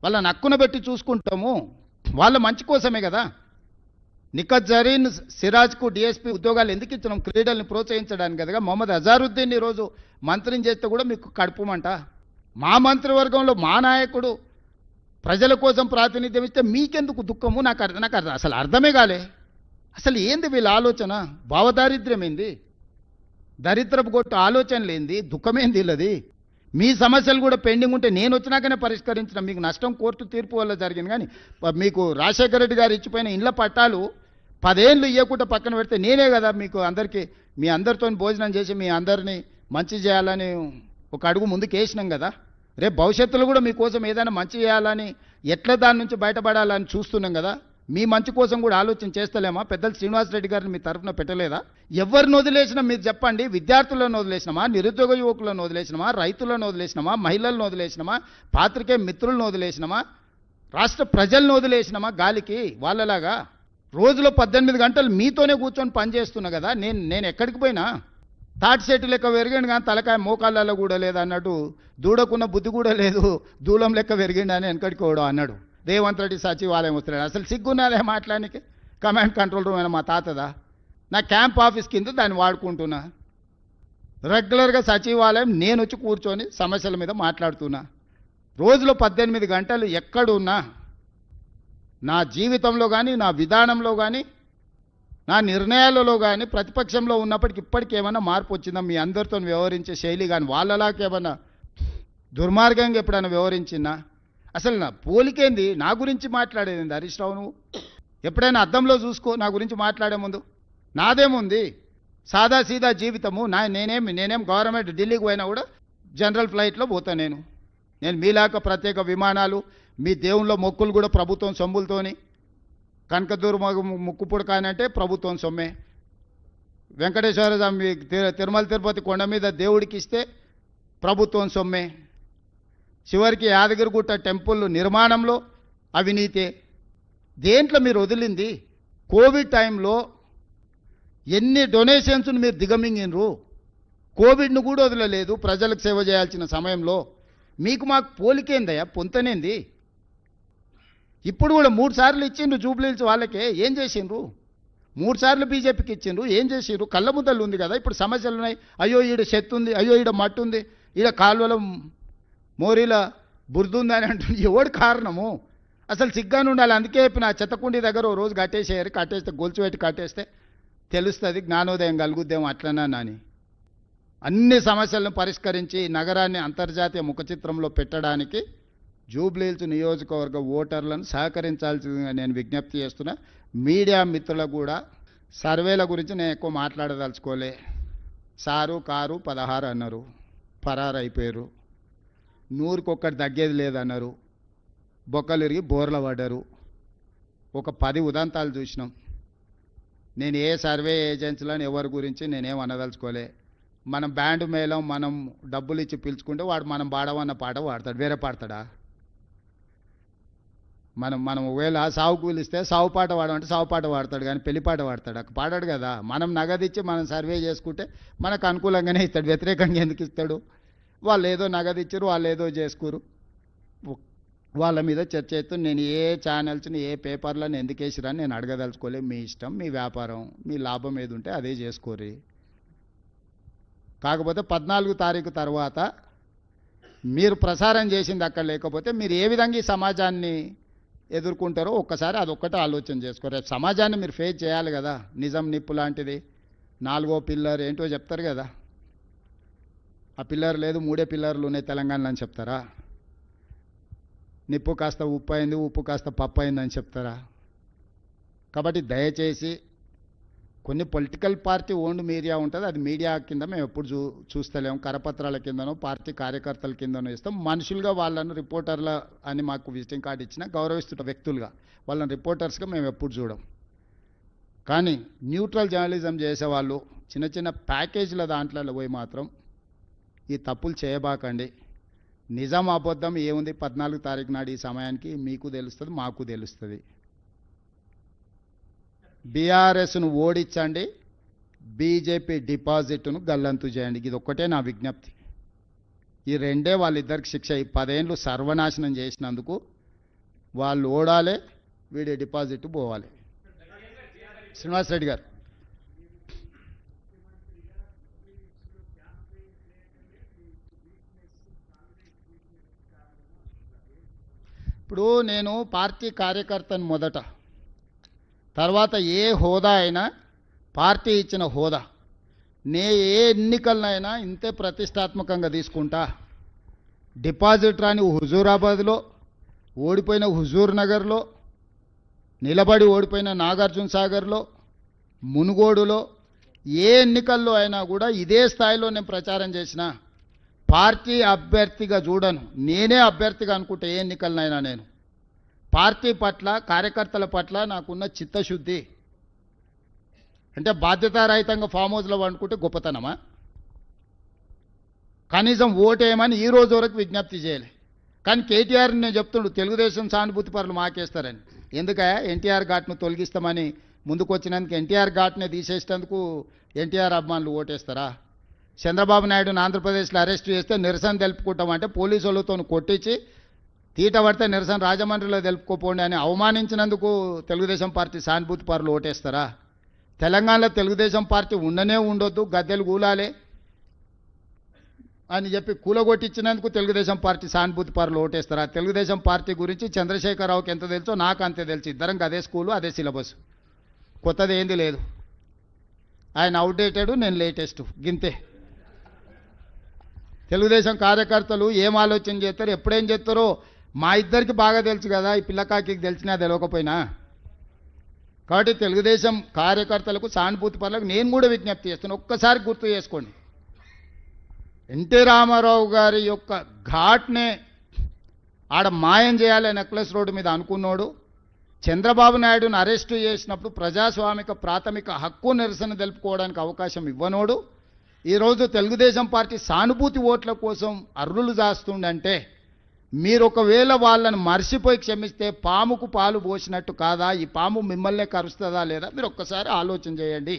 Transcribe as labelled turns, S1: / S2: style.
S1: వాళ్ళని హక్కున పెట్టి చూసుకుంటాము, వాళ్ళ మంచి కోసమే కదా. నిఖత్ జరీన్ సిరాజ్కు డిఎస్పీ ఉద్యోగాలు ఎందుకు ఇచ్చినాం? క్రీడల్ని ప్రోత్సహించడానికి కదా. మొహమ్మద్ అజారుద్దీన్ ఈరోజు మంత్రిని చేస్తే కూడా మీకు కడుపుమంట. మా మంత్రివర్గంలో మా నాయకుడు ప్రజల కోసం ప్రాతినిధ్యం ఇస్తే మీకెందుకు దుఃఖము? నాకు అసలు అర్థమే కాలే. అసలు ఏంది వీళ్ళ ఆలోచన? భావదారిద్ర్యం ఏంది? దరిద్రపు కొట్టు ఆలోచనలు ఏంది? దుఃఖమేంది వీళ్ళది? మీ సమస్యలు కూడా పెండింగ్ ఉంటే నేను వచ్చినాకనే పరిష్కరించిన. మీకు నష్టం కోర్టు తీర్పు వల్ల జరిగింది. కానీ మీకు రాజశేఖర రెడ్డి గారు ఇచ్చిపోయిన ఇండ్ల పట్టాలు 10 ఏళ్ళు ఇవ్వకుండా పక్కన పెడితే నేనే కదా మీకు అందరికీ మీ అందరితో భోజనం చేసి మీ అందరినీ మంచి చేయాలని ఒక అడుగు ముందుకు వేసినాం కదా. రేపు భవిష్యత్తులో కూడా మీకోసం ఏదైనా మంచి చేయాలని, ఎట్లా దాని నుంచి బయటపడాలని చూస్తున్నాం కదా. మీ మంచి కోసం కూడా ఆలోచన చేస్తలేమా? పెద్దలు శ్రీనివాసరెడ్డి గారిని మీ తరఫున పెట్టలేదా? ఎవరిని వదిలేసినా మీరు చెప్పండి. విద్యార్థులను వదిలేసినామా? నిరుద్యోగ యువకులను వదిలేసినామా? రైతులను వదిలేసినామా? మహిళలను వదిలేసినామా? పాత్రికేయ మిత్రులను వదిలేసినామా? రాష్ట్ర ప్రజలను వదిలేసినామా గాలికి? వాళ్ళలాగా రోజులో 18 గంటలు మీతోనే కూర్చొని పనిచేస్తున్నా కదా. నేను ఎక్కడికి పోయినా తాటి చెట్టు లెక్క పెరిగిండు కానీ తలకాయ మోకాళ్ళలో కూడా లేదు అన్నట్టు, దూడకున్న బుద్ధి కూడా లేదు, దూలం లెక్క పెరిగిండు అని వెనకడికి పోవడం అన్నాడు. రేవంత్ రెడ్డి సచివాలయం వస్తున్నాడు. అసలు సిగ్గున్నదే మాట్లాడానికి? కమాండ్ కంట్రోల్ రూమ్ అయినా మా తాతదా? నా క్యాంప్ ఆఫీస్ కింద దాన్ని వాడుకుంటున్నా. రెగ్యులర్గా సచివాలయం నేను వచ్చి కూర్చొని సమస్యల మీద మాట్లాడుతున్నా. రోజులో 18 గంటలు ఎక్కడున్నా నా జీవితంలో కానీ, నా విధానంలో కానీ, నా నిర్ణయాలలో కానీ ప్రతిపక్షంలో ఉన్నప్పటికి ఇప్పటికి ఏమైనా మార్పు వచ్చిందా? మీ అందరితో వ్యవహరించే శైలి కానీ వాళ్ళలాగా ఏమన్నా దుర్మార్గంగా ఎప్పుడైనా వ్యవహరించినా? అసలు నా పోలికేంది? నా గురించి మాట్లాడేది హరీష్ రావు? నువ్వు ఎప్పుడైనా అద్దంలో చూసుకో నా గురించి మాట్లాడే ముందు. నాదేముంది? సాదా సీదా జీవితము. నేనేం గవర్నమెంట్ ఢిల్లీకి పోయినా కూడా జనరల్ ఫ్లైట్లో పోతా. నేను మీలాక ప్రత్యేక విమానాలు, మీ దేవుళ్ళ మొక్కులు కూడా ప్రభుత్వం సొమ్ములతోని. కనకదుర్గ ముక్కు పుడకానంటే ప్రభుత్వం సొమ్మే. వెంకటేశ్వర స్వామి తిరుమల తిరుపతి కొండ మీద దేవుడికి ఇస్తే ప్రభుత్వం సొమ్మే. చివరికి యాదగిరిగుట్ట టెంపుల్ నిర్మాణంలో అవినీతే. దేంట్లో మీరు వదిలింది? కోవిడ్ టైంలో ఎన్ని డొనేషన్స్ను మీరు దిగమింగినరు? కోవిడ్ను కూడా వదలలేదు ప్రజలకు సేవ చేయాల్సిన సమయంలో. మీకు మాకు పోలికేందయ్యా? పొంతనేంది? ఇప్పుడు కూడా 3 సార్లు ఇచ్చిండ్రు జూబ్లీహిల్స్ వాళ్ళకే. ఏం చేసిండ్రు? 3 సార్లు బీజేపీకి ఇచ్చిండ్రు. ఏం చేసిండ్రు? కళ్ళ ముద్దలు ఉంది కదా. ఇప్పుడు సమస్యలు ఉన్నాయి. అయ్యో ఈడ చెత్త ఉంది, అయ్యో ఈడ మట్టు ఉంది, ఈడ కాలువల మోరీల బురదుంది అని అంటుంది. ఎవడు కారణము? అసలు సిగ్గాను ఉండాలి. అందుకే చెప్పిన చెత్తకుండి దగ్గర ఓ రోజు కట్టేసేయారు. కట్టేస్తే గొలుసు పెట్టి కట్టేస్తే తెలుస్తుంది, జ్ఞానోదయం కలుగుద్దేమో అట్లనా అని. అన్ని సమస్యలను పరిష్కరించి నగరాన్ని అంతర్జాతీయ ముఖచిత్రంలో పెట్టడానికి జూబ్లీహిల్స్ నియోజకవర్గ ఓటర్లను సహకరించాల్సిందిగా నేను విజ్ఞప్తి చేస్తున్నా. మీడియా మిత్రులకు కూడా సర్వేల గురించి నేను ఎక్కువ మాట్లాడదలుచుకోలే. సారు కారు 16 అన్నారు, పరారు అయిపోయారు. 100కి ఒక్కటి తగ్గేది లేదన్నారు, బొక్కలు ఇరిగి బోర్ల పడ్డారు. ఒక 10 ఉదంతాలు చూసినాం. నేను ఏ సర్వే ఏజెన్సీలను ఎవరి గురించి నేనేం అనదలుచుకోలే. మనం బ్యాండ్ మేళం మనం డబ్బులు ఇచ్చి పిలుచుకుంటే వాడు మనం పాడవన్న పాట పాడతాడు, వేరే పాడతాడా? మనం ఒకవేళ సావు కూలిస్తే సావు పాట పాడమంటే సావు పాట పాడతాడు కానీ పెళ్లి పాట పాడతాడు? పాడాడు కదా. మనం నగదిచ్చి మనం సర్వే చేసుకుంటే మనకు అనుకూలంగానే ఇస్తాడు, వ్యతిరేకంగా ఎందుకు ఇస్తాడు? వాళ్ళు ఏదో నగదిచ్చారు, వాళ్ళు ఏదో చేసుకోరు, వాళ్ళ మీద చర్చ చేస్తూ నేను ఏ ఛానల్స్ని ఏ పేపర్లను ఎందుకు వేసిరని నేను అడగదలుచుకోలే. మీ ఇష్టం, మీ వ్యాపారం, మీ లాభం ఏది ఉంటే అదే చేసుకోరు. కాకపోతే 14 తారీఖు తర్వాత మీరు ప్రసారం చేసింది అక్కడ లేకపోతే మీరు ఏ విధంగా ఈ సమాజాన్ని ఎదుర్కొంటారో ఒక్కసారి అదొక్కటే ఆలోచన చేసుకోరు. రేపు సమాజాన్ని మీరు ఫేస్ చేయాలి కదా. నిజం నిప్పు లాంటిది 4వ పిల్లర్ ఏంటో చెప్తారు కదా. ఆ పిల్లర్ లేదు, 3 పిల్లర్లు ఉన్నాయి తెలంగాణలో అని చెప్తారా? నిప్పు కాస్త ఉప్పు అయింది, ఉప్పు కాస్త పప్పు అయిందని చెప్తారా? కాబట్టి దయచేసి కొన్ని పొలిటికల్ పార్టీ ఓన్డ్ మీడియా ఉంటుంది, అది మీడియా కింద మేము ఎప్పుడు చూస్తలేము. కరపత్రాల కిందనో పార్టీ కార్యకర్తల కిందనో ఇస్తాం. మనుషులుగా వాళ్ళను రిపోర్టర్ల అని మాకు విజిటింగ్ కార్డు ఇచ్చినా గౌరవిస్తున్న వ్యక్తులుగా వాళ్ళని రిపోర్టర్స్గా మేము ఎప్పుడు చూడం. కానీ న్యూట్రల్ జర్నలిజం చేసేవాళ్ళు చిన్న చిన్న ప్యాకేజీల దాంట్లో పోయి మాత్రం ఈ తప్పులు చేయబాకండి. నిజం అబద్ధం ఏముంది 14 తారీఖు నాడు ఈ సమయానికి మీకు తెలుస్తుంది, మాకు తెలుస్తుంది. బీఆర్ఎస్ను ఓడించండి, బీజేపీ డిపాజిట్ను గల్లంతు చేయండి. ఇది ఒక్కటే నా విజ్ఞప్తి. ఈ రెండే వాళ్ళిద్దరికి శిక్ష. ఈ 10 ఏళ్ళు సర్వనాశనం చేసినందుకు వాళ్ళు ఓడాలి, వీడి డిపాజిట్ పోవాలి. శ్రీనివాస్ రెడ్డి గారు, ఇప్పుడు నేను పార్టీ కార్యకర్తను మొదట, తర్వాత ఏ హోదా అయినా పార్టీ ఇచ్చిన హోదా, నే ఏ ఎన్నికలనైనా ఇంతే ప్రతిష్టాత్మకంగా తీసుకుంటా. డిపాజిట్ రాని హుజూరాబాద్లో, ఓడిపోయిన హుజూర్ నగర్లో, నిలబడి ఓడిపోయిన నాగార్జున సాగర్లో, మునుగోడులో, ఏ ఎన్నికల్లో అయినా కూడా ఇదే స్థాయిలో నేను ప్రచారం చేసిన. పార్టీ అభ్యర్థిగా చూడను, నేనే అభ్యర్థిగా అనుకుంటే ఏ ఎన్నికలనైనా నేను పార్టీ పట్ల, కార్యకర్తల పట్ల నాకున్న చిత్తశుద్ధి. అంటే బాధ్యతారహితంగా ఫామ్ హౌస్లో అనుకుంటే గొప్పతనమా? కనీసం ఓటేయమని ఈ రోజు వరకు విజ్ఞప్తి చేయాలి. కానీ కేటీఆర్ నేను చెప్తుండు, తెలుగుదేశం సానుభూతి పరులు మాకేస్తారని. ఎందుక ఎన్టీఆర్ ఘాట్ను తొలగిస్తామని ముందుకు వచ్చినందుకు, ఎన్టీఆర్ ఘాట్నే తీసేసేందుకు ఎన్టీఆర్ అభిమానులు ఓటేస్తారా? చంద్రబాబు నాయుడుని ఆంధ్రప్రదేశ్లో అరెస్ట్ చేస్తే నిరసన తెలుపుకుంటామంటే పోలీసు వాళ్ళతో కొట్టించి తీట పడితే నిరసన రాజమండ్రిలో తెలుపుకోపోండి అని అవమానించినందుకు తెలుగుదేశం పార్టీ సానుభూతి పరులు ఓటేస్తారా? తెలంగాణలో తెలుగుదేశం పార్టీ ఉండనే ఉండొద్దు, గద్దెలు కూలాలే అని చెప్పి కూలగొట్టించినందుకు తెలుగుదేశం పార్టీ సానుభూతి పరులు ఓటేస్తారా? తెలుగుదేశం పార్టీ గురించి చంద్రశేఖరరావుకి ఎంత తెలుసో నాకు అంతే తెలుసు. ఇద్దరం అదే స్కూలు, అదే సిలబస్, కొత్తది ఏంది లేదు. ఆయన అవుట్డేటెడ్, నేను లేటెస్ట్, గింతే. తెలుగుదేశం కార్యకర్తలు ఏం ఆలోచన చేస్తారు, ఎప్పుడేం చేస్తారో మా ఇద్దరికి బాగా తెలుసు కదా, ఈ పిల్లకాకి తెలిసినా తెలియకపోయినా. కాబట్టి తెలుగుదేశం కార్యకర్తలకు, సానుభూతి పరులకు నేను కూడా విజ్ఞప్తి చేస్తాను, ఒక్కసారి గుర్తు చేసుకోండి. ఎన్టీ రామారావు గారి యొక్క ఘాట్నే ఆడ మాయం చేయాలి నెక్లెస్ రోడ్డు మీద అనుకున్నాడు. చంద్రబాబు నాయుడును అరెస్టు చేసినప్పుడు ప్రజాస్వామిక ప్రాథమిక హక్కు నిరసన తెలుపుకోవడానికి అవకాశం ఇవ్వనోడు ఈరోజు తెలుగుదేశం పార్టీ సానుభూతి ఓట్ల కోసం అర్రులు జాస్తుండంటే, మీరు ఒకవేళ వాళ్ళని మర్చిపోయి క్షమిస్తే పాముకు పాలు పోసినట్టు కాదా? ఈ పాము మిమ్మల్నే కరుస్తుందా లేదా? మీరు ఒక్కసారి ఆలోచన చేయండి.